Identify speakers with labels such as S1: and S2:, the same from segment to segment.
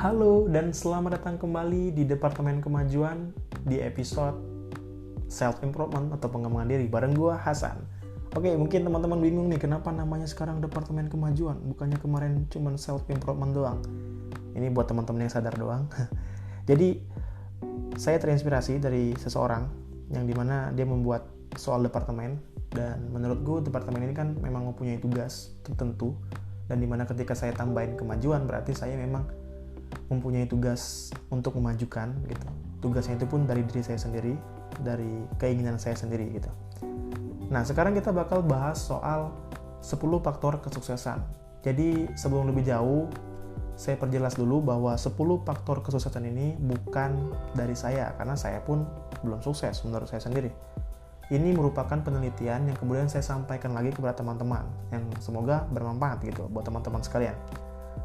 S1: Halo dan selamat datang kembali di Departemen Kemajuan di episode Self Improvement atau pengembangan diri bareng gue Hasan. Oke, mungkin teman-teman bingung nih kenapa namanya sekarang Departemen Kemajuan, bukannya kemarin cuma Self Improvement doang. Ini buat teman-teman yang sadar doang. Jadi saya terinspirasi dari seseorang yang dimana dia membuat soal departemen, dan menurut gue departemen ini kan memang mempunyai tugas tertentu, dan dimana ketika saya tambahin kemajuan berarti saya memang mempunyai tugas untuk memajukan gitu. Tugasnya itu pun dari diri saya sendiri, dari keinginan saya sendiri gitu. Nah, sekarang kita bakal bahas soal 10 faktor kesuksesan. Jadi sebelum lebih jauh, saya perjelas dulu bahwa 10 faktor kesuksesan ini bukan dari saya, karena saya pun belum sukses menurut saya sendiri. Ini merupakan penelitian yang kemudian saya sampaikan lagi kepada teman-teman, yang semoga bermanfaat gitu buat teman-teman sekalian.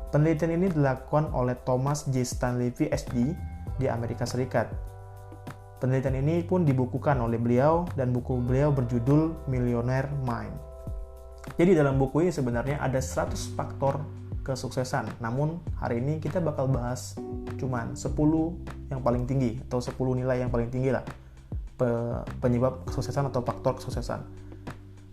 S1: Penelitian ini dilakukan oleh Thomas J. Stanley PhD di Amerika Serikat. Penelitian ini pun dibukukan oleh beliau, dan buku beliau berjudul Millionaire Mind. Jadi dalam buku ini sebenarnya ada 100 faktor kesuksesan. Namun hari ini kita bakal bahas cuman 10 yang paling tinggi, atau 10 nilai yang paling tinggi lah, penyebab kesuksesan atau faktor kesuksesan.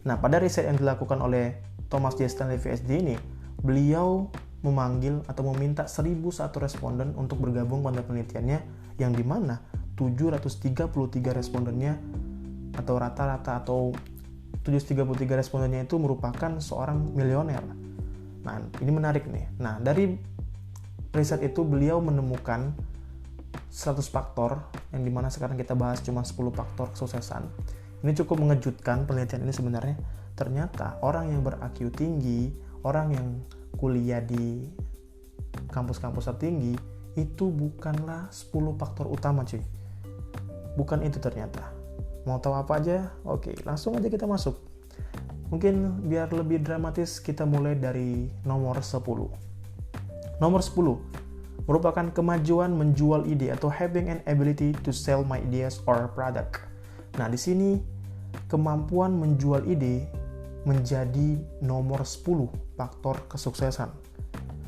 S1: Nah, pada riset yang dilakukan oleh Thomas J. Stanley PhD ini, beliau memanggil atau meminta 1.001 responden untuk bergabung pada penelitiannya, yang dimana 733 respondennya atau rata-rata atau 733 respondennya itu merupakan seorang milioner. Nah, ini menarik nih. Nah, dari riset itu beliau menemukan 100 faktor, yang dimana sekarang kita bahas cuma 10 faktor kesuksesan. Ini cukup mengejutkan penelitian ini sebenarnya. Ternyata orang yang ber-IQ tinggi, orang yang kuliah di kampus-kampus tertinggi, itu bukanlah 10 faktor utama cuy. Bukan itu ternyata. Mau tahu apa aja? Oke, langsung aja kita masuk. Mungkin biar lebih dramatis kita mulai dari nomor 10. Nomor 10 merupakan kemajuan menjual ide atau having an ability to sell my ideas or product. Nah, di sini kemampuan menjual ide menjadi nomor 10 faktor kesuksesan.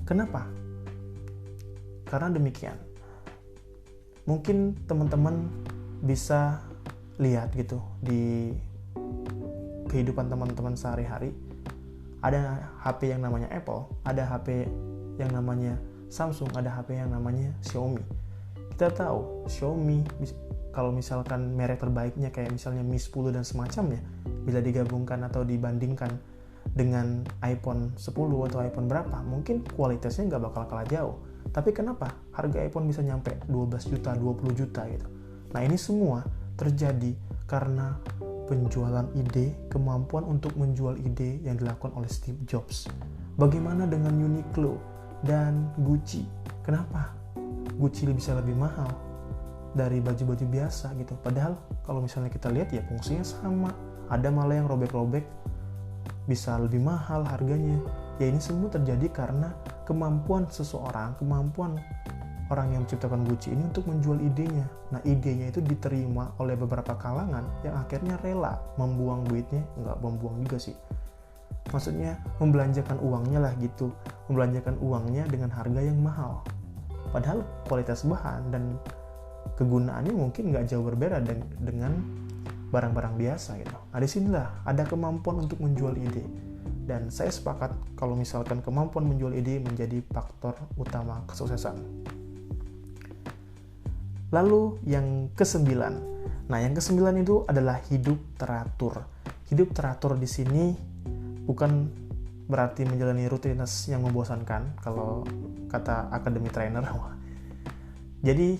S1: Kenapa? Karena demikian. Mungkin teman-teman bisa lihat gitu di kehidupan teman-teman sehari-hari. Ada HP yang namanya Apple, ada HP yang namanya Samsung, ada HP yang namanya Xiaomi. Kita tahu Xiaomi kalau misalkan merek terbaiknya kayak misalnya Mi 10 dan semacamnya, bila digabungkan atau dibandingkan dengan iPhone 10 atau iPhone berapa, mungkin kualitasnya nggak bakal kalah jauh. Tapi kenapa harga iPhone bisa nyampe 12 juta, 20 juta gitu? Nah, ini semua terjadi karena penjualan ide, kemampuan untuk menjual ide yang dilakukan oleh Steve Jobs. Bagaimana dengan Uniqlo dan Gucci? Kenapa Gucci bisa lebih mahal dari baju-baju biasa gitu? Padahal kalau misalnya kita lihat ya fungsinya sama. Ada malah yang robek-robek bisa lebih mahal harganya. Ya ini semua terjadi karena kemampuan seseorang, kemampuan orang yang menciptakan Gucci ini untuk menjual idenya. Nah, idenya itu diterima oleh beberapa kalangan yang akhirnya rela membuang duitnya, nggak membuang juga sih. Maksudnya membelanjakan uangnya lah gitu, membelanjakan uangnya dengan harga yang mahal. Padahal kualitas bahan dan kegunaannya mungkin nggak jauh berbeda dengan barang-barang biasa gitu. Nah, disinilah ada kemampuan untuk menjual ide. Dan saya sepakat kalau misalkan kemampuan menjual ide menjadi faktor utama kesuksesan. Lalu yang ke-9. Nah, yang ke-9 itu adalah hidup teratur. Hidup teratur di sini bukan berarti menjalani rutinitas yang membosankan kalau kata Academy Trainer. Jadi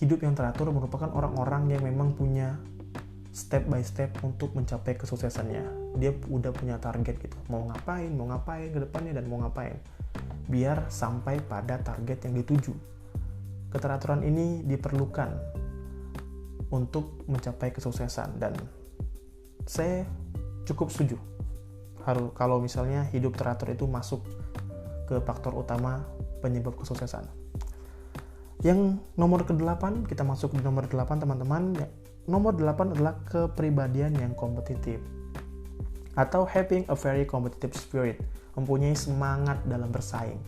S1: hidup yang teratur merupakan orang-orang yang memang punya step by step untuk mencapai kesuksesannya. Dia udah punya target gitu, mau ngapain ke depannya, dan mau ngapain biar sampai pada target yang dituju. Keteraturan ini diperlukan untuk mencapai kesuksesan, dan saya cukup setuju kalau misalnya hidup teratur itu masuk ke faktor utama penyebab kesuksesan. Yang nomor ke-8, kita masuk di nomor 8 teman-teman. Nomor 8 adalah kepribadian yang kompetitif atau having a very competitive spirit, mempunyai semangat dalam bersaing.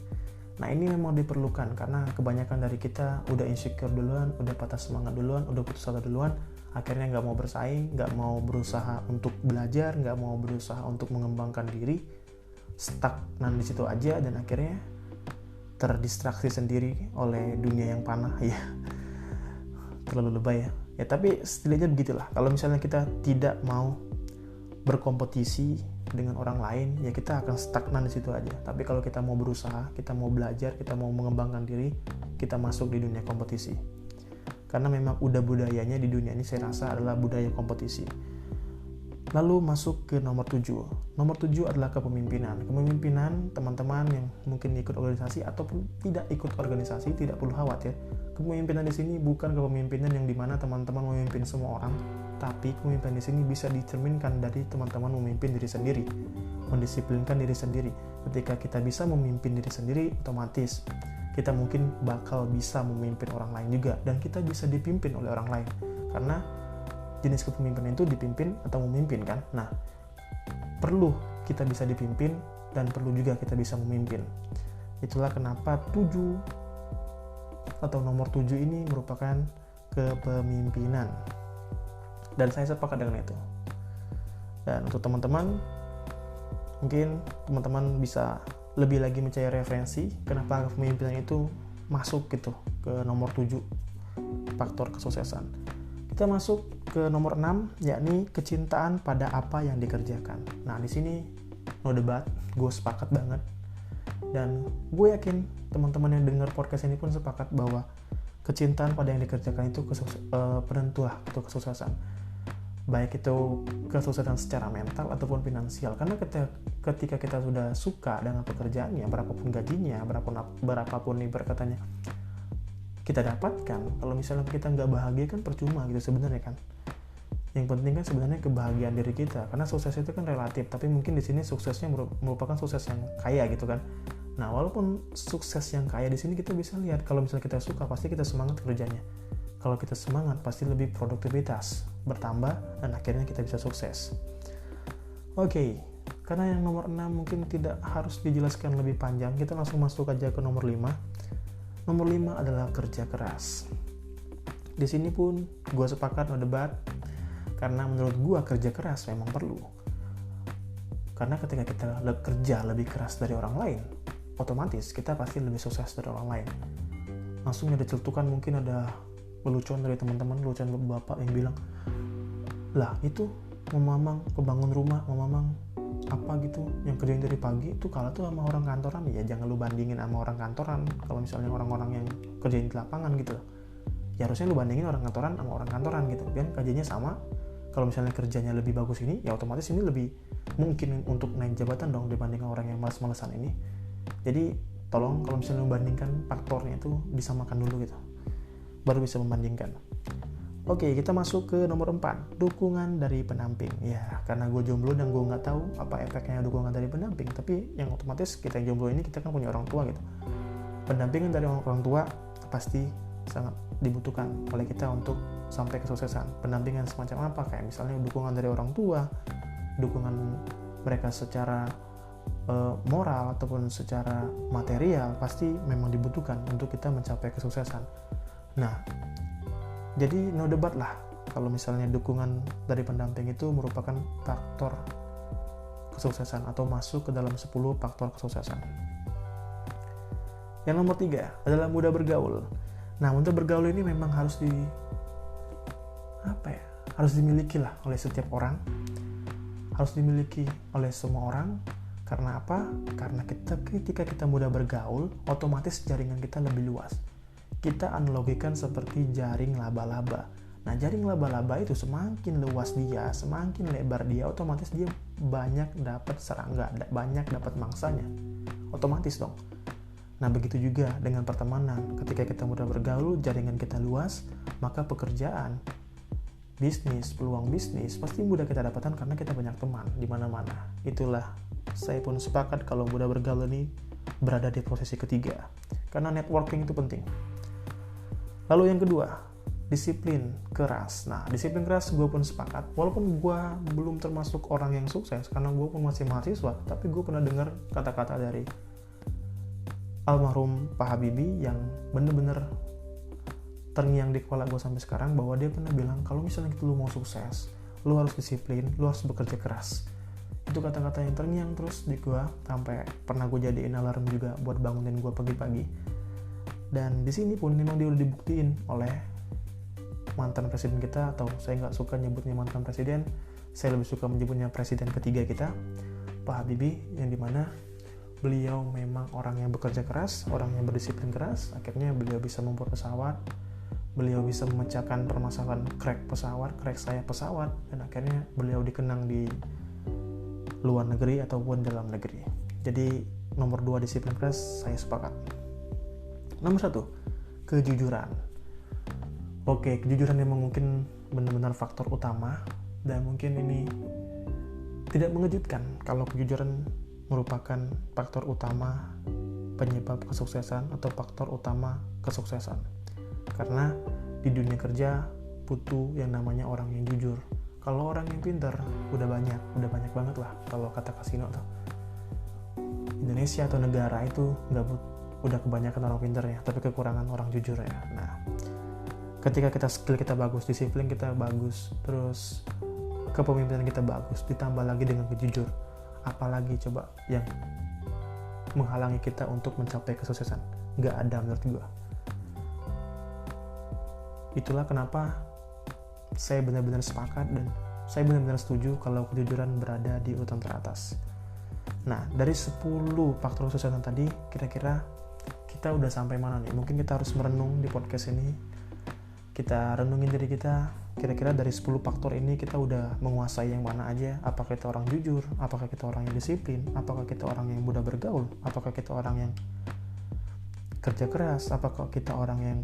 S1: Nah ini memang diperlukan karena kebanyakan dari kita udah insecure duluan, udah patah semangat duluan, udah putus asa duluan, akhirnya nggak mau bersaing, nggak mau berusaha untuk belajar, nggak mau berusaha untuk mengembangkan diri, stagnan di situ aja, dan akhirnya terdistraksi sendiri oleh dunia yang panah ya. Terlalu lebay ya tapi setidaknya begitulah. Kalau misalnya kita tidak mau berkompetisi dengan orang lain, ya kita akan stagnan di situ aja. Tapi kalau kita mau berusaha, kita mau belajar, kita mau mengembangkan diri, kita masuk di dunia kompetisi. Karena memang udah budayanya di dunia ini saya rasa adalah budaya kompetisi. Lalu masuk ke nomor 7. Nomor 7 adalah kepemimpinan. Kepemimpinan teman-teman yang mungkin ikut organisasi ataupun tidak ikut organisasi tidak perlu khawatir. Kepemimpinan di sini bukan kepemimpinan yang dimana teman-teman memimpin semua orang, tapi kepemimpinan di sini bisa dicerminkan dari teman-teman memimpin diri sendiri, mendisiplinkan diri sendiri. Ketika kita bisa memimpin diri sendiri, otomatis kita mungkin bakal bisa memimpin orang lain juga, dan kita bisa dipimpin oleh orang lain. Karena jenis kepemimpinan itu dipimpin atau memimpin kan. Nah, perlu kita bisa dipimpin dan perlu juga kita bisa memimpin. Itulah kenapa 7 atau nomor 7 ini merupakan kepemimpinan. Dan saya sepakat dengan itu. Dan untuk teman-teman, mungkin teman-teman bisa lebih lagi mencari referensi kenapa kepemimpinan itu masuk gitu ke nomor 7 faktor kesuksesan. Kita masuk ke nomor 6, yakni kecintaan pada apa yang dikerjakan. Nah, di sini no debat, gue sepakat banget. Dan gue yakin teman-teman yang dengar podcast ini pun sepakat bahwa kecintaan pada yang dikerjakan itu penentu lah untuk kesuksesan. Baik itu kesuksesan secara mental ataupun finansial. Karena ketika kita sudah suka dengan pekerjaannya, berapapun gajinya, berapapun ibarat katanya kita dapatkan, kalau misalnya kita nggak bahagia kan percuma gitu sebenarnya kan. Yang penting kan sebenarnya kebahagiaan diri kita, karena sukses itu kan relatif, tapi mungkin di sini suksesnya merupakan sukses yang kaya gitu kan. Nah, walaupun sukses yang kaya di sini kita bisa lihat kalau misalnya kita suka pasti kita semangat kerjanya. Kalau kita semangat pasti lebih produktivitas bertambah dan akhirnya kita bisa sukses. Oke, karena yang nomor 6 mungkin tidak harus dijelaskan lebih panjang, kita langsung masuk aja ke nomor 5. Nomor 5 adalah kerja keras. Di sini pun gue sepakat no debat, karena menurut gue kerja keras memang perlu. Karena ketika kita kerja lebih keras dari orang lain, otomatis kita pasti lebih sukses dari orang lain. Langsung ada celutukan, mungkin ada lelucon dari teman-teman, lelucon bapak yang bilang, lah itu memang kebangun rumah, memang apa gitu yang kerjain dari pagi itu kalah tuh sama orang kantoran. Ya jangan lu bandingin sama orang kantoran. Kalau misalnya orang-orang yang kerjain di lapangan gitu, ya harusnya lu bandingin orang kantoran sama orang kantoran gitu kan, gajinya sama. Kalau misalnya kerjanya lebih bagus ini, ya otomatis ini lebih mungkin untuk naik jabatan dong dibandingkan orang yang malas-malasan ini. Jadi tolong kalau misalnya lu bandingkan faktornya itu disamakan dulu gitu, baru bisa membandingkan. Oke, kita masuk ke nomor 4, dukungan dari pendamping. Ya, karena gue jomblo dan gue nggak tahu apa efeknya dukungan dari pendamping. Tapi yang otomatis kita yang jomblo ini kita kan punya orang tua gitu. Pendampingan dari orang tua pasti sangat dibutuhkan oleh kita untuk sampai kesuksesan. Pendampingan semacam apa? Kayak misalnya dukungan dari orang tua, dukungan mereka secara moral ataupun secara material pasti memang dibutuhkan untuk kita mencapai kesuksesan. Nah, jadi no debat lah kalau misalnya dukungan dari pendamping itu merupakan faktor kesuksesan atau masuk ke dalam 10 faktor kesuksesan. Yang nomor 3 adalah mudah bergaul. Nah, untuk bergaul ini memang harus harus dimiliki lah oleh setiap orang. Harus dimiliki oleh semua orang. Karena apa? Karena ketika kita mudah bergaul, otomatis jaringan kita lebih luas. Kita analogikan seperti jaring laba-laba. Nah, jaring laba-laba itu semakin luas dia, semakin lebar dia, otomatis dia banyak dapat serangga, banyak dapat mangsanya. Otomatis dong. Nah, begitu juga dengan pertemanan. Ketika kita mudah bergaul, jaringan kita luas, maka pekerjaan, bisnis, peluang bisnis pasti mudah kita dapatkan karena kita banyak teman di mana-mana. Itulah saya pun sepakat kalau mudah bergaul ini berada di posisi ketiga. Karena networking itu penting. Lalu yang kedua, disiplin keras. Nah, disiplin keras gue pun sepakat. Walaupun gue belum termasuk orang yang sukses, karena gue pun masih mahasiswa, tapi gue pernah dengar kata-kata dari almarhum Pak Habibie yang bener-bener terngiang di kepala gue sampai sekarang, bahwa dia pernah bilang kalau misalnya lu mau sukses, lu harus disiplin, lu harus bekerja keras. Itu kata-kata yang terngiang terus di gue, sampai pernah gue jadiin alarm juga buat bangunin gue pagi-pagi. Dan di sini pun memang dia udah dibuktiin oleh mantan presiden kita, atau saya nggak suka nyebutnya mantan presiden, saya lebih suka menyebutnya presiden ketiga kita, Pak Habibie, yang dimana beliau memang orang yang bekerja keras, orang yang berdisiplin keras. Akhirnya beliau bisa membuat pesawat, beliau bisa memecahkan permasalahan crack sayap pesawat, dan akhirnya beliau dikenang di luar negeri ataupun dalam negeri. Jadi nomor 2 disiplin keras, saya sepakat. Nomor 1, kejujuran. Oke, kejujuran memang mungkin benar-benar faktor utama, dan mungkin ini tidak mengejutkan kalau kejujuran merupakan faktor utama penyebab kesuksesan atau faktor utama kesuksesan. Karena di dunia kerja butuh yang namanya orang yang jujur. Kalau orang yang pintar udah banyak banget lah, kalau kata Kasino tuh. Indonesia atau negara itu udah kebanyakan orang pintar ya, tapi kekurangan orang jujur ya. Nah, ketika skill kita bagus, disiplin kita bagus, terus kepemimpinan kita bagus, ditambah lagi dengan kejujur, apalagi coba yang menghalangi kita untuk mencapai kesuksesan? Nggak ada menurut gue. Itulah kenapa saya benar-benar sepakat dan saya benar-benar setuju kalau kejujuran berada di urutan teratas. Nah, dari 10 faktor kesuksesan tadi, kira-kira kita udah sampai mana nih? Mungkin kita harus merenung di podcast ini. Kita renungin diri kita, kira-kira dari 10 faktor ini kita udah menguasai yang mana aja. Apakah kita orang jujur? Apakah kita orang yang disiplin? Apakah kita orang yang mudah bergaul? Apakah kita orang yang kerja keras? Apakah kita orang yang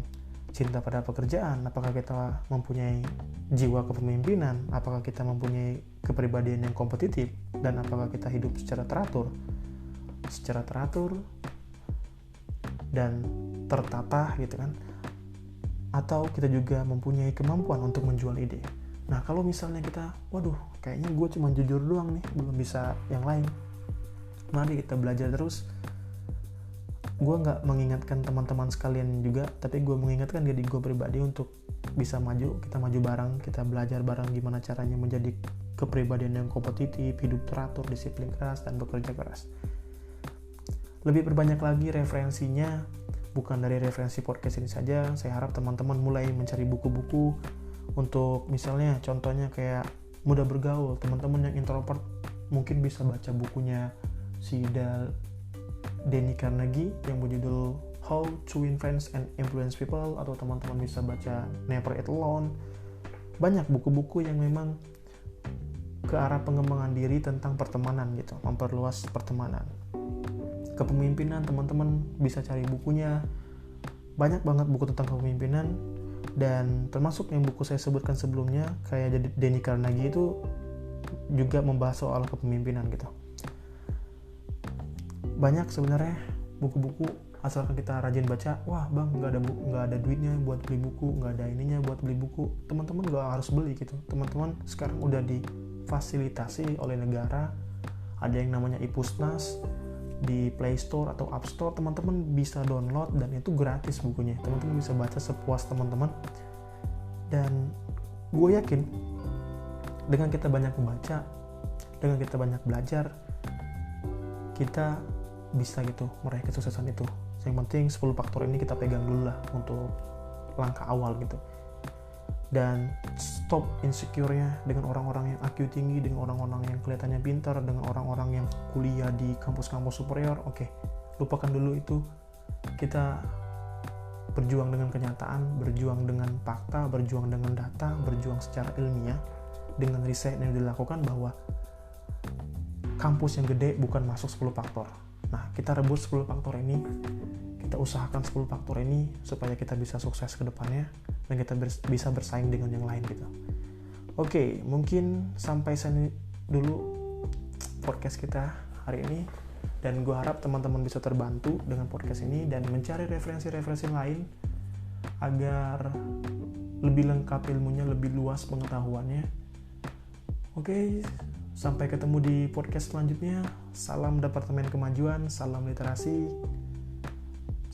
S1: cinta pada pekerjaan? Apakah kita mempunyai jiwa kepemimpinan? Apakah kita mempunyai kepribadian yang kompetitif? Dan apakah kita hidup secara teratur dan tertata gitu kan? Atau kita juga mempunyai kemampuan untuk menjual ide. Nah, kalau misalnya kita, waduh, kayaknya gue cuma jujur doang nih, belum bisa yang lain. Mari kita belajar terus. Gue gak mengingatkan teman-teman sekalian juga, tapi gue mengingatkan diri gue pribadi untuk bisa maju, kita maju bareng, kita belajar bareng gimana caranya menjadi kepribadian yang kompetitif, hidup teratur, disiplin keras, dan bekerja keras. Lebih perbanyak lagi referensinya, bukan dari referensi podcast ini saja. Saya harap teman-teman mulai mencari buku-buku untuk misalnya contohnya kayak mudah bergaul. Teman-teman yang introvert mungkin bisa baca bukunya si Danny Carnegie yang berjudul How to Win Friends and Influence People, atau teman-teman bisa baca Never Eat Alone. Banyak buku-buku yang memang ke arah pengembangan diri tentang pertemanan gitu, memperluas pertemanan. Kepemimpinan, teman-teman bisa cari bukunya. Banyak banget buku tentang kepemimpinan, dan termasuk yang buku saya sebutkan sebelumnya kayak Danny Carnegie itu juga membahas soal kepemimpinan gitu. Banyak sebenarnya buku-buku, asalkan kita rajin baca. Wah bang, nggak ada duitnya buat beli buku, nggak ada ininya buat beli buku. Teman-teman nggak harus beli gitu. Teman-teman sekarang udah difasilitasi oleh negara. Ada yang namanya iPusnas di Play Store atau App Store. Teman-teman bisa download dan itu gratis bukunya. Teman-teman bisa baca sepuas teman-teman. Dan gue yakin dengan kita banyak membaca, dengan kita banyak belajar, kita bisa gitu meraih kesuksesan itu. Yang penting 10 faktor ini kita pegang dulu lah untuk langkah awal gitu. Dan stop insecure-nya dengan orang-orang yang IQ tinggi, dengan orang-orang yang kelihatannya pintar, dengan orang-orang yang kuliah di kampus-kampus superior. Oke, lupakan dulu itu. Kita berjuang dengan kenyataan, berjuang dengan fakta, berjuang dengan data, berjuang secara ilmiah dengan riset yang dilakukan bahwa kampus yang gede bukan masuk 10 faktor. Nah, kita rebut 10 faktor ini, kita usahakan 10 faktor ini supaya kita bisa sukses ke depannya dan kita bisa bersaing dengan yang lain gitu. Oke, mungkin sampai sini dulu podcast kita hari ini, dan gue harap teman-teman bisa terbantu dengan podcast ini dan mencari referensi-referensi lain agar lebih lengkap ilmunya, lebih luas pengetahuannya. Oke, sampai ketemu di podcast selanjutnya. Salam Departemen Kemajuan, salam literasi.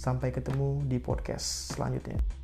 S1: Sampai ketemu di podcast selanjutnya.